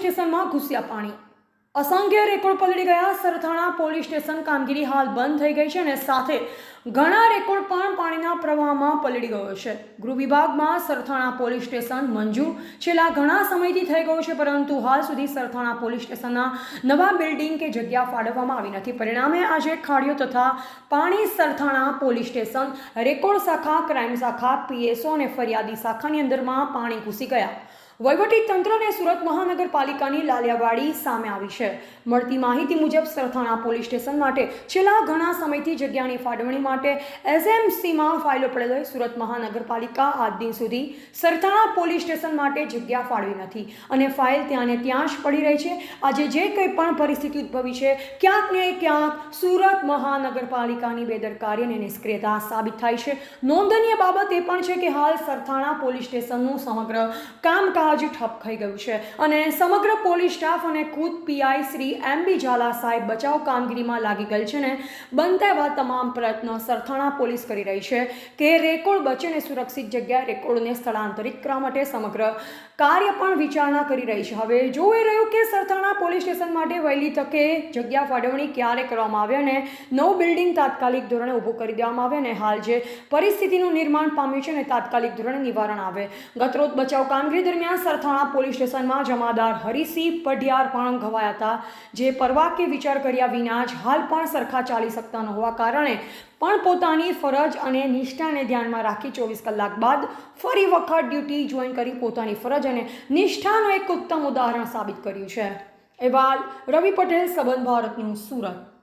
સ્ટેશનમાં ઘૂસ્યા પાણી। असंख्य रेकॉर्ड पलળી ગયા। સરથાણા પોલીસ સ્ટેશન કામગીરી હાલ બંધ થઈ ગઈ છે અને સાથે ઘણા રેકોર્ડ પણ પાણીના પ્રવાહમાં પલળી ગયો છે। ગૃહ વિભાગમાં સરથાણા પોલીસ સ્ટેશન મંજૂર છેલ્લા ઘણા સમયથી થઈ ગયું છે, પરંતુ હાલ સુધી સરથાણા પોલીસ સ્ટેશનના નવા બિલ્ડિંગ કે જગ્યા ફાળવવામાં આવી નથી। પરિણામે આજે ખાડીઓ તથા પાણી સરથાણા પોલીસ સ્ટેશન રેકોર્ડ શાખા, ક્રાઇમ શાખા, પીએસઓ અને ફરિયાદી શાખાની અંદરમાં પાણી ઘૂસી ગયા। વહીવટી તંત્ર અને સુરત મહાનગરપાલિકાની લાલિયાવાડી સામે આવી છે। મળતી માહિતી મુજબ સરથાણા પોલીસ સ્ટેશન માટે છેલ્લા ઘણા સમયથી જગ્યાની ફાળવણી માટે એસએમસીમાં ફાઇલો પડેલ હોય। સુરત મહાનગરપાલિકા આજ દિન સુધી સરથાણા પોલીસ સ્ટેશન માટે જગ્યા ફાળવી નથી અને ફાઇલ ત્યાં ને ત્યાં જ પડી રહી છે। આજે જે કંઈ પણ પરિસ્થિતિ ઉદ્ભવી છે, ક્યાંક ને ક્યાંક સુરત મહાનગરપાલિકાની બેદરકારી અને નિષ્ક્રિયતા સાબિત થાય છે। નોંધનીય બાબત એ પણ છે કે હાલ સરથાણા પોલીસ સ્ટેશનનું સમગ્ર કામકાજ ठप થઈ ગયું છે અને સમગ્ર પોલીસ સ્ટાફ અને ખુદ પીઆઈ શ્રી એમબી ઝાલા સાહેબ બચાવ કામગીરીમાં લાગી ગયેલ છે ને બનતા એવા તમામ પ્રયત્નો સરથાણા પોલીસ કરી રહી છે કે રેકોર્ડ બચે અને સુરક્ષિત જગ્યાએ રેકોર્ડને સ્થળાંતરિત કરવા માટે સમગ્ર કાર્ય પણ વિચારણા કરી રહી છે। હવે જોઈ રહ્યું કે સરથાણા પોલીસ સ્ટેશન માટે વહેલી તકે જગ્યા ફાળવણી ક્યારે કરવામાં આવે અને નવું બિલ્ડિંગ તાત્કાલિક ધોરણે ઊભું કરી દેવામાં આવે અને હાલ જે પરિસ્થિતિનું નિર્માણ પામ્યું છે અને તાત્કાલિક ધોરણે નિવારણ આવે। ગતરોજ બચાવ કામગીરી દરમિયાન સરથાણા પોલીસ સ્ટેશનમાં જમાદાર હરિસિંહ પઢિયાર પણ ઘવાયા હતા, જે પરવા કે વિચાર કર્યા વિના જ હાલ પણ સરખા ચાલી શકતા ન હોવા કારણે પણ પોતાની ફરજ અને નિષ્ઠાને ધ્યાનમાં રાખી 24 કલાક બાદ ફરી વખત ડ્યુટી જોઈન કરી પોતાની ફરજ અને નિષ્ઠાનું એક ઉત્તમ ઉદાહરણ સાબિત કર્યું છે। અહેવાલ રવિ પટેલ, સંબંધ ભારત ન્યૂઝ, સુરત।